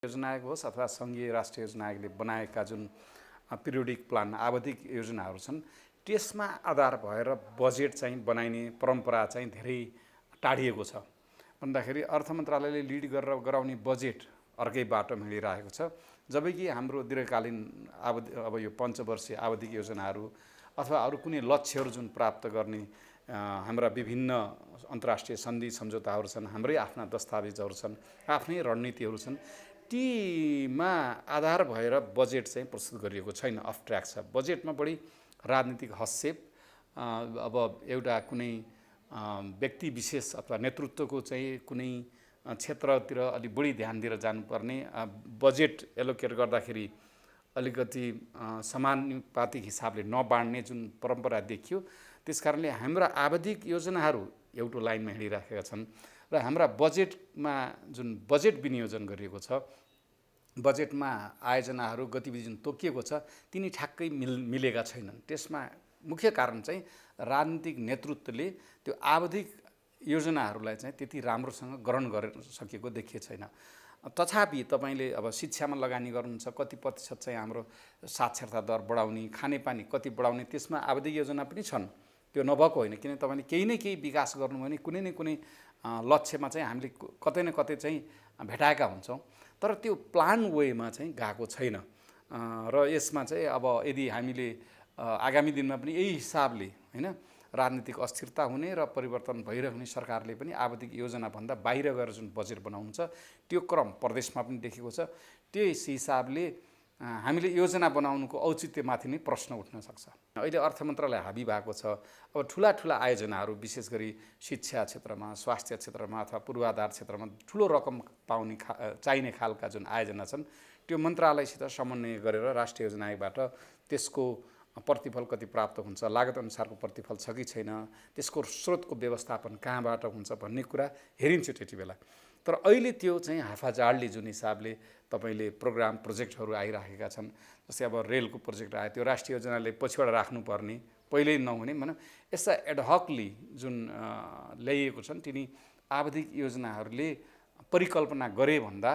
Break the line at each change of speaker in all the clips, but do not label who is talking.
योजना आयोग होस् अथवा सङ्घीय राष्ट्रिय योजना आयोगले बनाएका जुन पिरियोडिक प्लान आवधिक योजनाहरू छन् त्यसमा आधार भएर बजेट चाहिँ बनाइने परम्परा चाहिँ धेरै टाढिएको छ। भन्दाखेरि अर्थ मन्त्रालयले लिड गरेर गराउने बजेट अर्कै बाटोमा हिँडिरहेको छ, जबकि हाम्रो दीर्घकालीन अब यो पञ्चवर्षीय आवधिक योजनाहरू अथवा अरू कुनै लक्ष्यहरू जुन प्राप्त गर्ने हाम्रा विभिन्न अन्तर्राष्ट्रिय सन्धि सम्झौताहरू छन्, हाम्रै आफ्ना दस्तावेजहरू छन्, आफ्नै रणनीतिहरू छन्, तीमा आधार भएर बजेट चाहिँ प्रस्तुत गरिएको छैन, अफ ट्र्याक छ। बजेटमा बढी राजनीतिक हस्तक्षेप, अब एउटा कुनै व्यक्ति विशेष अथवा नेतृत्वको चाहिँ कुनै क्षेत्रतिर अलिक बढी ध्यान दिएर जानुपर्ने, बजेट एलोकेट गर्दाखेरि अलिकति समानुपातिक हिसाबले नबाँड्ने जुन परम्परा देखियो। त्यसकारणले हाम्रा आवधिक योजनाहरू एउटा लाइनमा हिँडिराखेका छन् र हाम्रा बजेटमा जुन बजेट विनियोजन गरिएको छ, बजेटमा आयोजनाहरू गतिविधि जुन तोकिएको छ, तिनी ठ्याक्कै मिलेका छैनन्। त्यसमा मुख्य कारण चाहिँ राजनीतिक नेतृत्वले त्यो आवधिक योजनाहरूलाई चाहिँ त्यति राम्रोसँग ग्रहण गर्न सकेको देखिएको छैन। तथापि तपाईँले अब शिक्षामा लगानी गर्नुहुन्छ, कति प्रतिशत चाहिँ हाम्रो साक्षरता दर बढाउने, खानेपानी कति बढाउने, त्यसमा आवधिक योजना पनि छन्। त्यो नभएको होइन, किन तपाईँले केही न केही विकास गर्नुभयो भने कुनै न कुनै लक्ष्यमा चाहिँ हामीले कतै न कतै चाहिँ भेटाएका हुन्छौँ, तर त्यो प्लान वेमा चाहिँ गएको छैन। र यसमा चाहिँ अब यदि हामीले आगामी दिनमा पनि यही हिसाबले होइन राजनीतिक अस्थिरता हुने र परिवर्तन भइरहने सरकारले पनि आवधिक योजनाभन्दा बाहिर गएर जुन बजेट बनाउनुहुन्छ त्यो क्रम प्रदेशमा पनि देखेको छ। त्यस हिसाबले हामीले योजना बनाउनुको औचित्यमाथि नै प्रश्न उठ्न सक्छ। अहिले अर्थ मन्त्रालय हाबी भएको छ। अब ठुला आयोजनाहरू विशेष गरी शिक्षा क्षेत्रमा, स्वास्थ्य क्षेत्रमा अथवा पूर्वाधार क्षेत्रमा ठुलो रकम पाउने चाहिने खालका जुन आयोजना छन्, त्यो मन्त्रालयसित समन्वय गरेर राष्ट्रिय योजना आयोगबाट त्यसको प्रतिफल कति प्राप्त हुन्छ, लागत अनुसारको प्रतिफल छ कि छैन, त्यसको स्रोतको व्यवस्थापन कहाँबाट हुन्छ भन्ने कुरा हेरिन्छ त्यति बेला। तर अहिले त्यो चाहिँ हाफाजाडले जुन हिसाबले तपाईँले प्रोग्राम प्रोजेक्टहरू आइराखेका छन्, जस्तै अब रेलको प्रोजेक्ट आयो, त्यो राष्ट्रिय योजनाले पछिबाट राख्नुपर्ने, पहिल्यै नहुने भनौँ, यस्ता एडहकली जुन ल्याइएको छन्, तिनी आवधिक योजनाहरूले परिकल्पना गरे भन्दा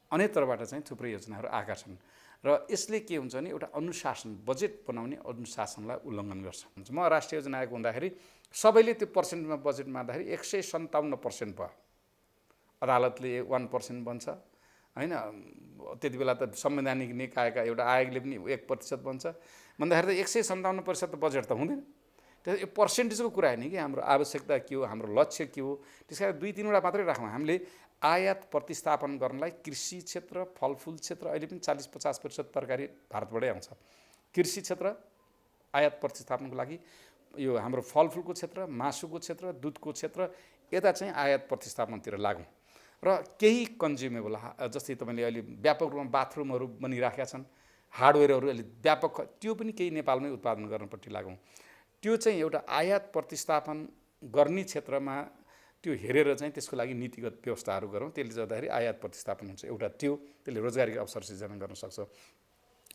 अन्यत्रबाट चाहिँ थुप्रै योजनाहरू आएका छन्। र यसले के हुन्छ भने एउटा अनुशासन, बजेट बनाउने अनुशासनलाई उल्लङ्घन गर्छ। म राष्ट्रिय योजना आएको हुँदाखेरि सबैले त्यो पर्सेन्टमा बजेटमा आउँदाखेरि 157% भयो। अदालतले 1% भन्छ होइन, त्यति बेला त संवैधानिक निकायका एउटा आयोगले पनि 1% भन्छ। भन्दाखेरि त 157% त बजेट त हुँदैन। त्यो यो पर्सेन्टेजको कुरा होइन कि हाम्रो आवश्यकता के हो, हाम्रो लक्ष्य के हो। त्यस कारण 2-3वटा मात्रै राखौँ। हामीले आयात प्रतिस्थापन गर्नलाई कृषि क्षेत्र, फलफुल क्षेत्र, अहिले पनि 40-50% तरकारी भारतबाटै आउँछ। कृषि क्षेत्र आयात प्रतिस्थापनको लागि, यो हाम्रो फलफुलको क्षेत्र, मासुको क्षेत्र, दुधको क्षेत्र, यता चाहिँ आयात प्रतिस्थापनतिर लागौँ। र केही कन्ज्युमेबल, जस्तै तपाईँले अहिले व्यापक रूपमा बाथरुमहरू बनिराखेका छन्, हार्डवेयरहरू अहिले व्यापक, त्यो पनि केही नेपालमै उत्पादन गर्नपट्टि लागौँ। त्यो चाहिँ एउटा आयात प्रतिस्थापन गर्ने क्षेत्रमा त्यो हेरेर चाहिँ त्यसको लागि नीतिगत व्यवस्थाहरू गरौँ। त्यसले गर्दाखेरि आयात प्रतिस्थापन हुन्छ। एउटा त्यसले रोजगारीको अवसर सिर्जना गर्न सक्छ।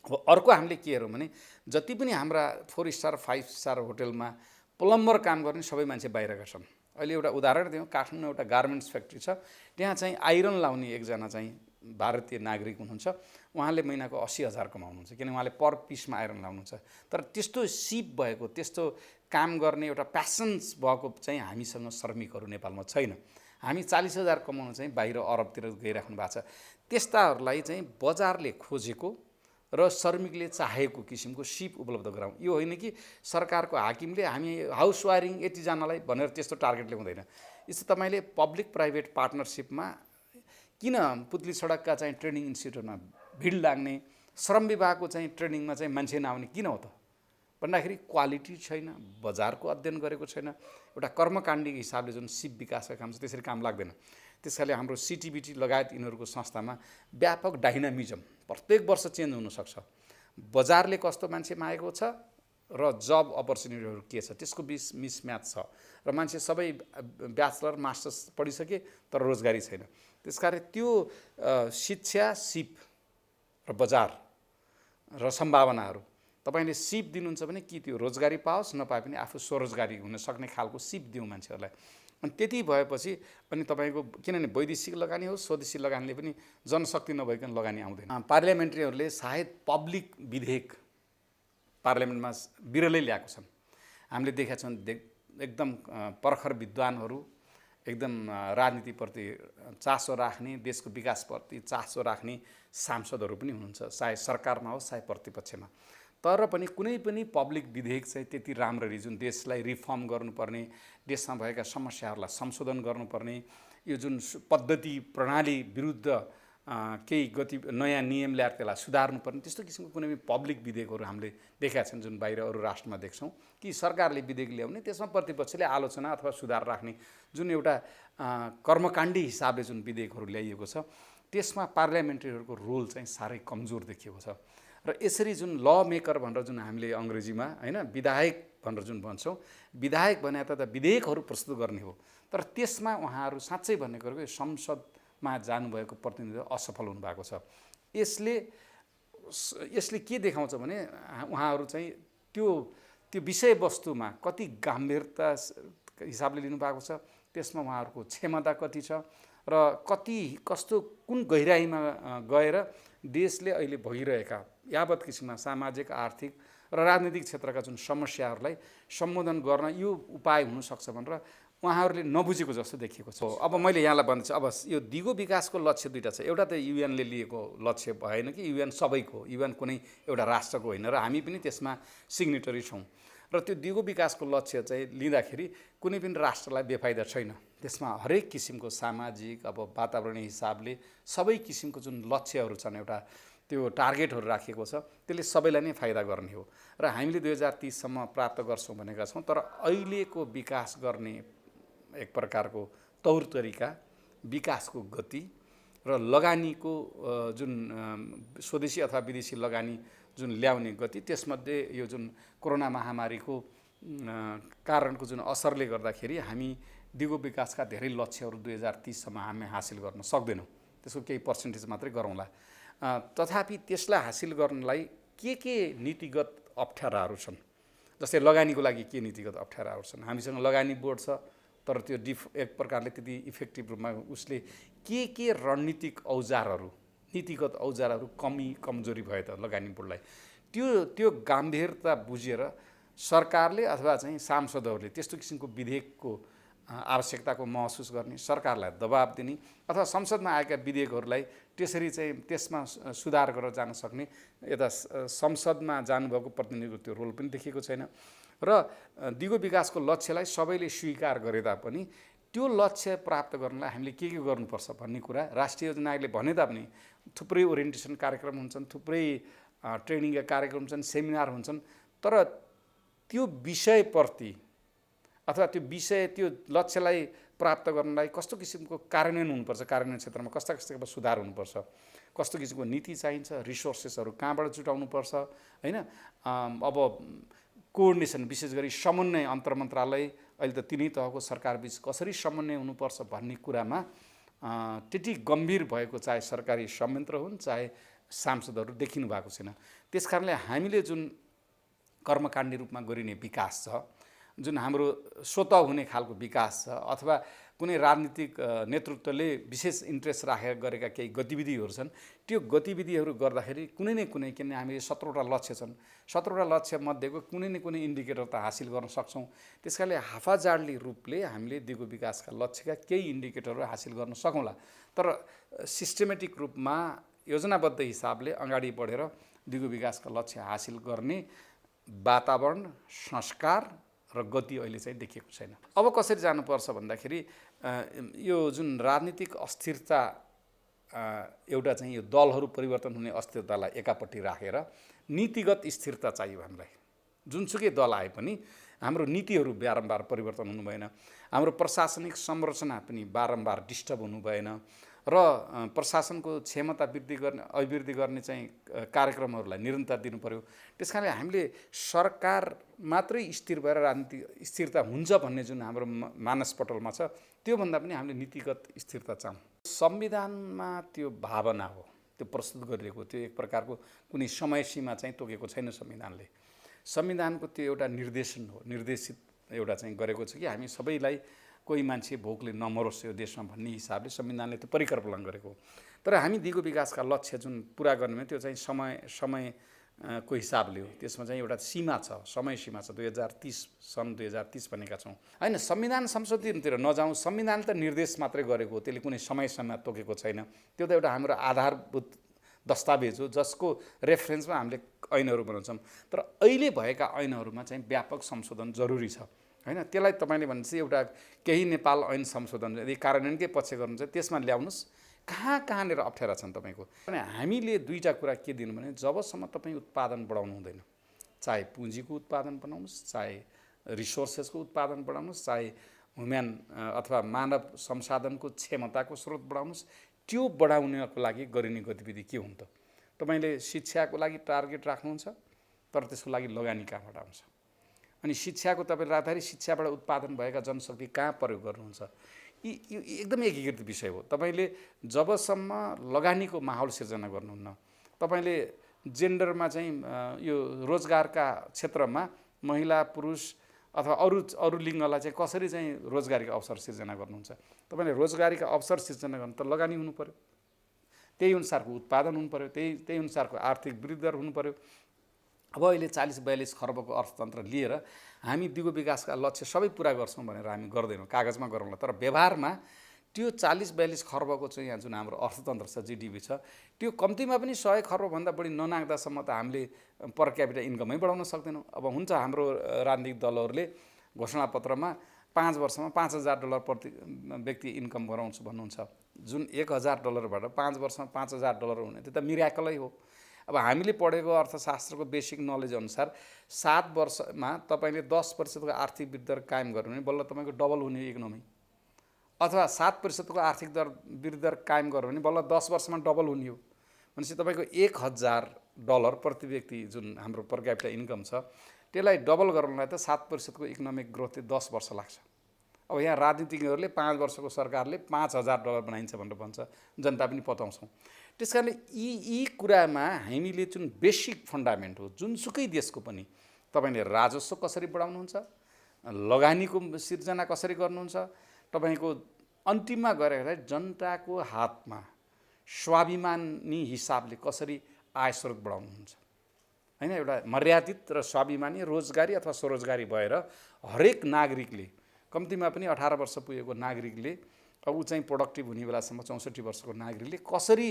अब अर्को हामीले के हेरौँ भने जति पनि हाम्रा 4 स्टार 5 स्टार होटलमा प्लम्बर काम गर्ने सबै मान्छे बाहिरका छन्। अहिले एउटा उदाहरण दिउँ, काठमाडौँ एउटा गार्मेन्ट्स फ्याक्ट्री छ, त्यहाँ चाहिँ आइरन लाउने एकजना चाहिँ भारतीय नागरिक हुनुहुन्छ। उहाँले महिनाको 80,000 कमाउनुहुन्छ, किनभने उहाँले पर पिसमा आइरन लाउनुहुन्छ। तर त्यस्तो सिप भएको, त्यस्तो काम गर्ने एउटा प्यासन्स भएको चाहिँ हामीसँग श्रमिकहरू नेपालमा छैन। हामी 40,000 कमाउन चाहिँ बाहिर अरबतिर गइराख्नु भएको छ। त्यस्ताहरूलाई चाहिँ बजारले खोजेको र श्रमिकले चाहेको किसिमको सिप उपलब्ध गराउँ। यो होइन कि सरकारको हाकिमले हामी हाउस वायरिङ यतिजनालाई भनेर त्यस्तो टार्गेटले हुँदैन। यस्तो तपाईँले पब्लिक प्राइभेट पार्टनरसिपमा किन पुतली सडकका चाहिँ ट्रेनिङ इन्स्टिट्युटमा भिड लाग्ने, श्रम विभागको चाहिँ ट्रेनिङमा चाहिँ मान्छे नआउने किन हो त भन्दाखेरि क्वालिटी छैन, बजारको अध्ययन गरेको छैन। एउटा कर्मकाण्डी हिसाबले जुन सिप विकासका काम छ त्यसरी काम लाग्दैन। त्यसकारणले हाम्रो सिटिबिटी लगायत यिनीहरूको संस्थामा व्यापक डाइनामिजम प्रत्येक वर्ष चेन्ज हुनसक्छ। बजारले कस्तो मान्छे मागेको छ र जब अपर्च्युनिटीहरू के छ त्यसको बिच मिसम्याच छ। र मान्छे सबै ब्याचलर मास्टर्स पढिसके तर रोजगारी छैन। त्यसकारण त्यो शिक्षा, सिप र बजार र सम्भावनाहरू तपाईँले सिप दिनुहुन्छ भने कि त्यो रोजगारी पाओस्, नपाए पनि आफू स्वरोजगारी हुन सक्ने खालको सिप दिउँ मान्छेहरूलाई। अनि त्यति भएपछि अनि तपाईँको किनभने वैदेशिक लगानी होस् स्वदेशी लगानीले पनि जनशक्ति नभइकन लगानी आउँदैन। पार्लियामेन्ट्रीहरूले सायद पब्लिक विधेयक पार्लियामेन्टमा बिरलै ल्याएको छन्। हामीले देखेका छौँ एकदम प्रखर विद्वानहरू, एकदम राजनीतिप्रति चासो राख्ने, देशको विकासप्रति चासो राख्ने सांसदहरू पनि हुनुहुन्छ, चाहे सरकारमा होस् चाहे प्रतिपक्षमा। तर पनि कुनै पनि पब्लिक विधेयक चाहिँ त्यति राम्ररी जुन देशलाई रिफर्म गर्नुपर्ने, देशमा भएका समस्याहरूलाई संशोधन गर्नुपर्ने, यो जुन पद्धति प्रणाली विरुद्ध केही नयाँ नियम ल्याएर त्यसलाई सुधार्नुपर्ने, त्यस्तो किसिमको कुनै पनि पब्लिक विधेयकहरू हामीले देखेका छन् जुन बाहिर अरू राष्ट्रमा देख्छौँ कि सरकारले विधेयक ल्याउने त्यसमा प्रतिपक्षले आलोचना अथवा सुधार राख्ने जुन एउटा कर्मकाण्डी हिसाबले जुन विधेयकहरू ल्याइएको छ त्यसमा पार्लियामेन्ट्रीहरूको रोल चाहिँ साह्रै कमजोर देखिएको छ। र यसरी जुन ल मेकर भनेर जुन हामीले अङ्ग्रेजीमा होइन विधायक भनेर जुन भन्छौँ, विधायक भने त विधेयकहरू प्रस्तुत गर्ने हो, तर त्यसमा उहाँहरू साँच्चै भन्ने कुरो संसदमा जानुभएको प्रतिनिधित्व असफल हुनुभएको छ। यसले के देखाउँछ भने उहाँहरू चाहिँ त्यो विषयवस्तुमा कति गम्भीरता हिसाबले लिनुभएको छ, त्यसमा उहाँहरूको क्षमता कति छ र कस्तो कुन गहिराइमा गएर देशले अहिले भइरहेका यावत किसिममा सामाजिक आर्थिक र राजनीतिक क्षेत्रका जुन समस्याहरूलाई सम्बोधन गर्न यो उपाय हुनसक्छ भनेर उहाँहरूले नबुझेको जस्तो देखिएको छ। अब मैले यहाँलाई भन्दैछु, अब यो दिगो विकासको लक्ष्य दुईवटा छ। एउटा त युएनले लिएको लक्ष्य भएन कि युएन सबैको, युएन कुनै एउटा राष्ट्रको होइन र हामी पनि त्यसमा सिग्नेटरी छौँ। र त्यो दिगो विकासको लक्ष्य चाहिँ लिँदाखेरि कुनै पनि राष्ट्रलाई बेफाइदा छैन। त्यसमा हरेक किसिमको सामाजिक अब वातावरणीय हिसाबले सबै किसिमको जुन लक्ष्यहरू छन्, एउटा त्यो टार्गेटहरू राखिएको छ, त्यसले सबैलाई नै फाइदा गर्ने हो। र हामीले 2030सम्म प्राप्त गर्छौँ भनेका छौँ। तर अहिलेको विकास गर्ने एक प्रकारको तौर तरिका, विकासको गति र लगानीको जुन स्वदेशी अथवा विदेशी लगानी जुन ल्याउने गति, त्यसमध्ये यो जुन कोरोना महामारीको कारणको जुन असरले गर्दाखेरि हामी दिगो विकासका धेरै लक्ष्यहरू 2030सम्म हामी हासिल गर्न सक्दैनौँ। त्यसको केही पर्सेन्टेज मात्रै गरौँला। तथापि त्यसलाई हासिल गर्नलाई के नीतिगत अप्ठ्याराहरू छन्, जस्तै लगानीको लागि के नीतिगत अप्ठ्याराहरू छन्। हामीसँग लगानी बोर्ड छ, तर त्यो एक प्रकारले त्यति इफेक्टिभ रूपमा उसले के रणनीतिक औजारहरू, नीतिगत औजारहरू कमजोरी भयो त लगानी बोर्डलाई। त्यो गम्भीरता बुझेर सरकारले अथवा चाहिँ सांसदहरूले त्यस्तो किसिमको विधेयकको आवश्यकताको महसुस गर्ने, सरकारलाई दबाब दिने अथवा संसदमा आएका विधेयकहरूलाई त्यसरी चाहिँ त्यसमा सुधार गरेर जान सक्ने, यता संसदमा जानुभएको प्रतिनिधिको त्यो रोल पनि देखिएको छैन। र दिगो विकासको लक्ष्यलाई सबैले स्वीकार गरे तापनि त्यो लक्ष्य प्राप्त गर्नलाई हामीले के गर्नुपर्छ भन्ने कुरा राष्ट्रिय योजना आयोगले भने तापनि थुप्रै ओरिएन्टेसन कार्यक्रम हुन्छन्, थुप्रै ट्रेनिङका कार्यक्रम हुन्छन्, सेमिनार हुन्छन्, तर त्यो विषयप्रति अथवा त्यो लक्ष्यलाई प्राप्त गर्नलाई कस्तो किसिमको कार्यान्वयन हुनुपर्छ, कार्यान्वयन क्षेत्रमा कस्ता किसिमको सुधार हुनुपर्छ, कस्तो किसिमको नीति चाहिन्छ, रिसोर्सेसहरू कहाँबाट जुटाउनुपर्छ होइन। अब कोअर्डिनेसन, विशेष गरी समन्वय, अन्तर्मन्त्रालय अहिले त तिनै तहको सरकारबीच कसरी समन्वय हुनुपर्छ भन्ने कुरामा त्यति गम्भीर भएको चाहे सरकारी संयन्त्र हुन् चाहे सांसदहरू देखिनु भएको छैन। त्यसकारणले हामीले जुन कर्मकाण्डी रूपमा गरिने विकास छ, जुन हाम्रो स्वतः हुने खालको विकास छ, अथवा कुनै राजनीतिक नेतृत्वले विशेष इन्ट्रेस्ट राखेर गरेका केही गतिविधिहरू छन्, त्यो गतिविधिहरू गर्दाखेरि कुनै न कुनै, किनभने हामीले 17वटा लक्ष्य छन्, 17वटा लक्ष्य मध्येको कुनै न कुनै इन्डिकेटर त हासिल गर्न सक्छौँ। त्यसकारणले हाफाजाडली रूपले हामीले दिगो विकासका लक्ष्यका केही इन्डिकेटरहरू हासिल गर्न सकौँला, तर सिस्टेमेटिक रूपमा योजनाबद्ध हिसाबले अगाडि बढेर दिगो विकासका लक्ष्य हासिल गर्ने वातावरण, संस्कार र गति अहिले चाहिँ देखिएको छैन। अब कसरी जानुपर्छ भन्दाखेरि यो जुन राजनीतिक अस्थिरता, एउटा चाहिँ यो दलहरू परिवर्तन हुने अस्थिरतालाई एकापट्टि राखेर नीतिगत स्थिरता चाहियो हामीलाई। जुनसुकै दल आए पनि हाम्रो नीतिहरू बारम्बार परिवर्तन हुनु भएन, हाम्रो प्रशासनिक संरचना पनि बारम्बार डिस्टर्ब हुनु भएन र प्रशासनको क्षमता अभिवृद्धि गर्ने चाहिँ कार्यक्रमहरूलाई निरन्तरता दिनु पर्यो। त्यसकारणले हामीले सरकार मात्रै स्थिर भएर राजनीतिक स्थिरता हुन्छ भन्ने जुन हाम्रो मानसपटलमा छ, त्योभन्दा पनि हामीले नीतिगत स्थिरता चाहौँ। संविधानमा त्यो भावना हो, त्यो प्रस्तुत गरिएको, त्यो एक प्रकारको कुनै समय सीमा चाहिँ तोकेको छैन संविधानले। संविधानको त्यो एउटा निर्देशन हो, निर्देशित एउटा चाहिँ गरेको छ कि हामी सबैलाई कोही मान्छे भोकले नमरोस् यो देशमा भन्ने हिसाबले संविधानले त्यो परिकल्पना गरेको हो। तर हामी दिगो विकासका लक्ष्य जुन पुरा गर्नेमा त्यो चाहिँ समयको हिसाबले हो। त्यसमा चाहिँ एउटा सीमा छ, समय सीमा छ। 2030 भनेका छौँ होइन। संविधान संशोधनतिर नजाउँ, संविधान त निर्देश मात्रै गरेको हो, त्यसले कुनै समय सीमा तोकेको छैन। त्यो त एउटा हाम्रो आधारभूत दस्तावेज हो जसको रेफरेन्समा हामीले ऐनहरू बनाउँछौँ। तर अहिले भएका ऐनहरूमा चाहिँ व्यापक संशोधन जरुरी छ होइन। त्यसलाई तपाईँले भनेपछि एउटा केही नेपाल ऐन संशोधन यदि कार्यान्वयनकै पक्ष गर्नुहुन्छ त्यसमा ल्याउनुहोस्। कहाँनिर अप्ठ्यारा छन् तपाईँको? अनि हामीले दुईवटा कुरा के दिनु भने जबसम्म तपाईँ उत्पादन बढाउनु हुँदैन, चाहे पुँजीको उत्पादन बनाउनुहोस्, चाहे रिसोर्सेसको उत्पादन बढाउनुहोस्, चाहे ह्युमन अथवा मानव संसाधनको क्षमताको स्रोत बढाउनुहोस्, त्यो बढाउनको लागि गरिने गतिविधि के हुन् त? तपाईँले शिक्षाको लागि टार्गेट राख्नुहुन्छ, तर त्यसको लागि लगानी कहाँबाट आउँछ? अनि शिक्षाको तपाईँले राख्दाखेरि शिक्षाबाट उत्पादन भएका जनशक्ति कहाँ प्रयोग गर्नुहुन्छ? यो एकदमै एकीकृत विषय हो। तपाईँले जबसम्म लगानीको माहौल सिर्जना गर्नुहुन्न, तपाईँले जेन्डरमा चाहिँ यो रोजगारका क्षेत्रमा महिला पुरुष अथवा अरू लिङ्गलाई चाहिँ कसरी चाहिँ रोजगारीको अवसर सिर्जना गर्नुहुन्छ? तपाईँले रोजगारीका अवसर सिर्जना गर्नु त लगानी हुनु पऱ्यो, त्यही अनुसारको उत्पादन हुनु पऱ्यो, त्यही अनुसारको आर्थिक वृद्धि दर हुनु पऱ्यो। अब अहिले 40-42 खर्बको अर्थतन्त्र लिएर हामी दिगो विकासका लक्ष्य सबै पुरा गर्छौँ भनेर हामी गर्दैनौँ, कागजमा गरौँला। तर व्यवहारमा त्यो 40-42 खर्बको चाहिँ यहाँ जुन हाम्रो अर्थतन्त्र छ, GDP छ, त्यो कम्तीमा पनि 100 खर्बभन्दा बढी ननाग्दासम्म त हामीले पर क्यापिटा इन्कमै बढाउन सक्दैनौँ। अब हुन्छ हाम्रो राजनीतिक दलहरूले घोषणापत्रमा 5 वर्षमा $5,000 प्रति व्यक्ति इन्कम गराउँछु भन्नुहुन्छ। जुन $1,000बाट 5 वर्षमा $5,000 हुने त्यो त मिराकलै हो। अब हामीले पढेको अर्थशास्त्रको बेसिक नलेज अनुसार 7 वर्षमा तपाईँले 10% आर्थिक वृद्धि दर कायम गर्नु भने बल्ल तपाईँको डबल हुने इकोनोमी, अथवा 7% आर्थिक वृद्धि दर कायम गर्नु भने बल्ल 10 वर्षमा डबल हुने हो। भनेपछि तपाईँको $1,000 प्रति व्यक्ति जुन हाम्रो पर क्यापिटा इन्कम छ त्यसलाई डबल गर्नलाई त 7% इकोनोमिक ग्रोथ 10 वर्ष लाग्छ। अब यहाँ राजनीतिज्ञहरूले 5 वर्षको सरकारले $5,000 बनाइन्छ भनेर भन्छ, जनता पनि पताउँछौँ। त्यस कारणले यी कुरामा हामीले जुन बेसिक फन्डामेन्ट हो जुनसुकै देशको पनि, तपाईँले राजस्व कसरी बढाउनुहुन्छ, लगानीको सिर्जना कसरी गर्नुहुन्छ, तपाईँको अन्तिममा गएर जनताको हातमा स्वाभिमानी हिसाबले कसरी आय स्रोत बढाउनुहुन्छ होइन। एउटा मर्यादित र स्वाभिमानी रोजगारी अथवा स्वरोजगारी भएर हरेक नागरिकले, कम्तीमा पनि 18 वर्ष पुगेको नागरिकले, अब ऊ चाहिँ प्रोडक्टिभ हुने बेलासम्म 64 वर्षको नागरिकले कसरी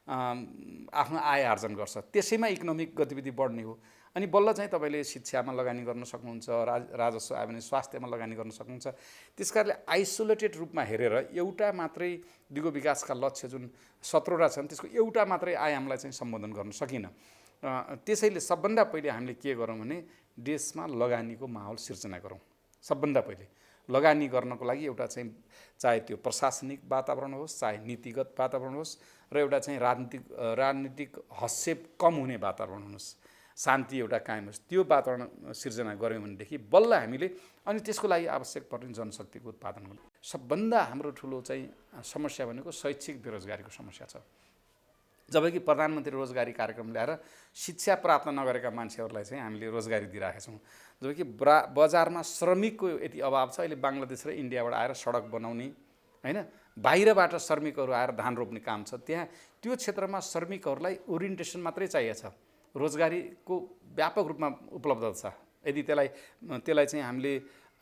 आफ्नो आय आर्जन गर्छ, त्यसैमा इकोनोमिक गतिविधि बढ्ने हो। अनि बल्ल चाहिँ तपाईँले शिक्षामा लगानी गर्न सक्नुहुन्छ, राजस्व आयो भने स्वास्थ्यमा लगानी गर्न सक्नुहुन्छ। त्यस कारणले आइसोलेटेड रूपमा हेरेर एउटा मात्रै दिगो विकासका लक्ष्य जुन 17वटा छन् त्यसको एउटा मात्रै आयामलाई चाहिँ सम्बोधन गर्न सकिन्न। त्यसैले सबभन्दा पहिले हामीले के गरौँ भने देशमा लगानीको माहौल सिर्जना गरौँ। सबभन्दा पहिले लगानी गर्नको लागि एउटा चाहिँ चाहे त्यो प्रशासनिक वातावरण होस्, चाहे नीतिगत वातावरण होस्, र एउटा चाहिँ राजनीतिक हस्तक्षेप कम हुने वातावरण होस्, शान्ति एउटा कायम होस्, त्यो वातावरण सिर्जना गऱ्यौँ भनेदेखि बल्ल हामीले अनि त्यसको लागि आवश्यक पर्ने जनशक्तिको उत्पादन गर्नु। सबभन्दा हाम्रो ठुलो चाहिँ समस्या भनेको शैक्षिक बेरोजगारीको समस्या छ। जबकि प्रधानमन्त्री रोजगारी कार्यक्रम ल्याएर शिक्षा प्राप्त नगरेका मान्छेहरूलाई चाहिँ हामीले रोजगारी दिइरहेका छौँ। जबकि बजारमा श्रमिकको यति अभाव छ। अहिले बङ्गलादेश र इन्डियाबाट आएर सडक बनाउने होइन, बाहिरबाट श्रमिकहरू आएर धान रोप्ने काम छ, त्यहाँ त्यो क्षेत्रमा श्रमिकहरूलाई ओरिएन्टेसन मात्रै चाहिएको छ, रोजगारीको व्यापक रूपमा उपलब्ध छ। यदि त्यसलाई चाहिँ हामीले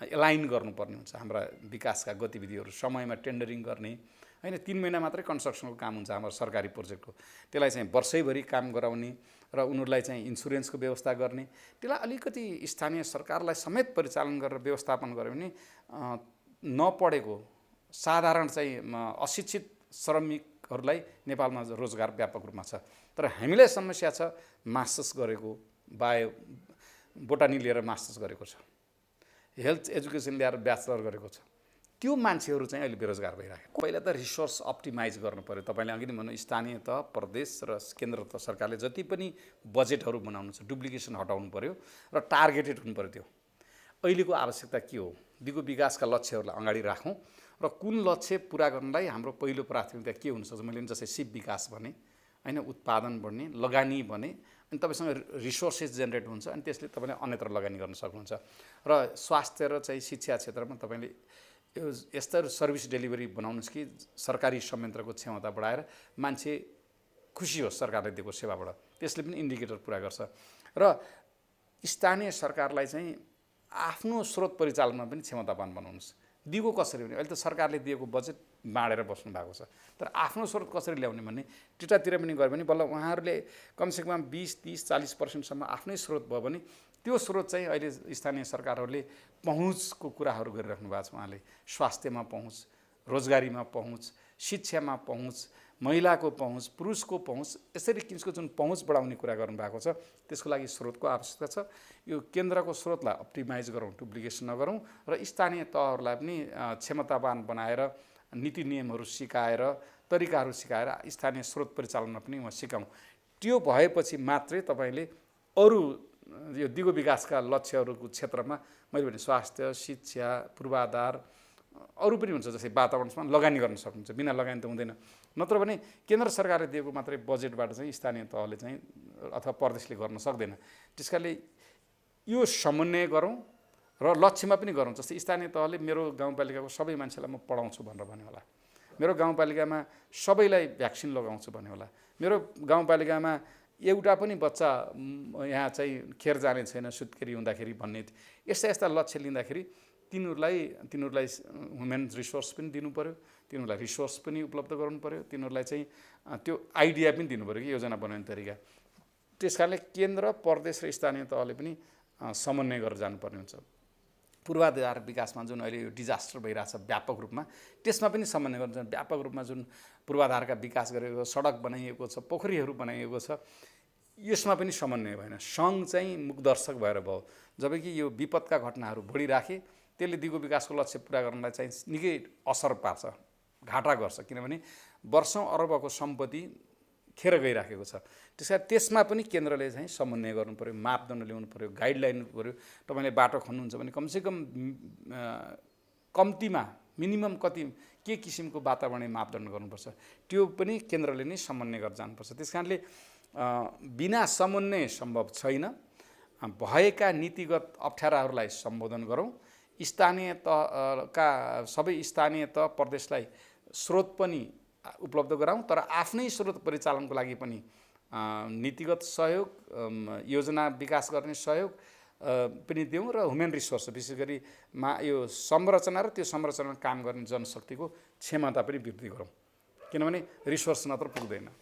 एलाइन गर्नुपर्ने हुन्छ। हाम्रा विकासका गतिविधिहरू समयमा टेन्डरिङ गर्ने होइन, 3 महिना मात्रै कन्स्ट्रक्सनको काम हुन्छ हाम्रो सरकारी प्रोजेक्टको, त्यसलाई चाहिँ वर्षैभरि काम गराउने र उनीहरूलाई चाहिँ इन्सुरेन्सको व्यवस्था गर्ने, त्यसलाई अलिकति स्थानीय सरकारलाई समेत परिचालन गरेर व्यवस्थापन गर्यो भने नपढेको साधारण चाहिँ अशिक्षित श्रमिकहरूलाई नेपालमा रोजगार व्यापक रूपमा छ। तर हामीलाई समस्या छ मास्टर्स गरेको, बोटानी लिएर मास्टर्स गरेको छ, हेल्थ एजुकेसन ल्याएर ब्याचलर गरेको छ, त्यो मान्छेहरू चाहिँ अहिले बेरोजगार भइरहेको। पहिला त रिसोर्स अप्टिमाइज गर्नु पऱ्यो। तपाईँले अघि नै भन्नु स्थानीय तह, प्रदेश र केन्द्र तह सरकारले जति पनि बजेटहरू बनाउनु छ डुप्लिकेसन हटाउनु पऱ्यो र टार्गेटेड हुनु पऱ्यो। त्यो अहिलेको आवश्यकता के हो? दिगो विकासका लक्ष्यहरूलाई अगाडि राखौँ र कुन लक्ष्य पुरा गर्नलाई हाम्रो पहिलो प्राथमिकता के हुनसक्छ? मैले जस्तै सिप विकास भने होइन, उत्पादन बढ्ने, लगानी भने, अनि तपाईँसँग रिसोर्सेस जेनेरेट हुन्छ अनि त्यसले तपाईँले अन्यत्र लगानी गर्न सक्नुहुन्छ। र स्वास्थ्य र चाहिँ शिक्षा क्षेत्रमा तपाईँले यस्ता सर्भिस डेलिभरी बनाउनुहोस् कि सरकारी संयन्त्रको क्षमता बढाएर मान्छे खुसी होस् सरकारले दिएको सेवाबाट, त्यसले पनि इन्डिकेटर पुरा गर्छ। र स्थानीय सरकारलाई चाहिँ आफ्नो स्रोत परिचालनमा पनि क्षमतावान बनाउनुहोस्। दिगो कसरी हुने, अहिले त सरकारले दिएको बजेट बाँडेर बस्नु भएको छ, तर आफ्नो स्रोत कसरी ल्याउने भन्ने त्यतातिर पनि गयो भने बल्ल उहाँहरूले कमसेकम 20-30-40% आफ्नै स्रोत भयो भने त्यो स्रोत चाहिँ अहिले स्थानीय सरकारहरूले पहुँचको कुराहरू गरिराख्नु भएको छ। उहाँले स्वास्थ्यमा पहुँच, रोजगारीमा पहुँच, शिक्षामा पहुँच, महिलाको पहुँच, पुरुषको पहुँच, यसरी किसिमको जुन पहुँच बढाउने कुरा गर्नुभएको छ, त्यसको लागि स्रोतको आवश्यकता छ। यो केन्द्रको स्रोतलाई अप्टिमाइज गरौँ, डुप्लिकेसन नगरौँ र स्थानीय तहहरूलाई पनि क्षमतावान बनाएर नीति नियमहरू सिकाएर, तरिकाहरू सिकाएर स्थानीय स्रोत परिचालनमा पनि सिकाउँ। त्यो भएपछि मात्रै तपाईँले अरू यो दिगो विकासका लक्ष्यहरूको क्षेत्रमा मैले भने स्वास्थ्य, शिक्षा, पूर्वाधार अरू पनि हुन्छ, जस्तै वातावरणमा लगानी गर्न सक्नुहुन्छ। बिना लगानी त हुँदैन। नत्र भने केन्द्र सरकारले दिएको मात्रै बजेटबाट चाहिँ स्थानीय तहले चाहिँ अथवा प्रदेशले गर्न सक्दैन। त्यसकारणले यो समन्वय गरौँ र लक्ष्यमा पनि गरौँ। जस्तै स्थानीय तहले मेरो गाउँपालिकाको सबै मान्छेलाई म पढाउँछु भनेर भन्यो होला, मेरो गाउँपालिकामा सबैलाई भ्याक्सिन लगाउँछु भन्यो होला, मेरो गाउँपालिकामा एउटा पनि बच्चा यहाँ चाहिँ खेर जाने छैन सुत्केरी हुँदाखेरि भन्ने यस्ता लक्ष्य लिँदाखेरि तिनीहरूलाई ह्युमन रिसोर्स पनि दिनु पऱ्यो, तिनीहरूलाई रिसोर्स पनि उपलब्ध गराउनु पऱ्यो, तिनीहरूलाई चाहिँ त्यो आइडिया पनि दिनु पऱ्यो कि योजना बनाउने तरिका। त्यसकारणले केन्द्र, प्रदेश र स्थानीय तहले पनि समन्वय गरेर जानुपर्ने हुन्छ। पूर्वाधार विकासमा जुन अहिले यो डिजास्टर भइरहेछ व्यापक रूपमा, त्यसमा पनि समन्वय गर्नु। व्यापक रूपमा जुन पूर्वाधारका विकास गरेको, सडक बनाइएको छ, पोखरीहरू बनाइएको छ, यसमा पनि समन्वय भएन। सङ्घ चाहिँ मुखदर्शक भएर भयो, जबकि यो विपदका घटनाहरू बढिराखे त्यसले दिगो विकासको लक्ष्य पुरा गर्नलाई चाहिँ निकै असर पार्छ, घाटा गर्छ। किनभने वर्षौँ अरबको सम्पत्ति खेर गइराखेको छ। त्यसकारण त्यसमा पनि केन्द्रले चाहिँ समन्वय गर्नु पऱ्यो, मापदण्ड ल्याउनु पऱ्यो, गाइडलाइन पऱ्यो। तपाईँले बाटो खन्नुहुन्छ भने कमसेकम कम्तीमा मिनिमम कति के किसिमको वातावरणीय मापदण्ड गर्नुपर्छ, त्यो पनि केन्द्रले नै समन्वय गरेर जानुपर्छ। त्यस कारणले बिना समन्वय सम्भव छैन। भएका नीतिगत अप्ठ्याराहरूलाई सम्बोधन गरौँ। स्थानीय तहका सबै स्थानीय तह प्रदेशलाई स्रोत पनि उपलब्ध गराउँ, तर आफ्नै स्रोत परिचालनको लागि पनि नीतिगत सहयोग, योजना विकास गर्ने सहयोग पनि दिउँ र ह्युमन रिसोर्स विशेष गरी यो संरचना र त्यो संरचनामा काम गर्ने जनशक्तिको क्षमता पनि वृद्धि गरौँ। किनभने रिसोर्स नत्र पुग्दैन।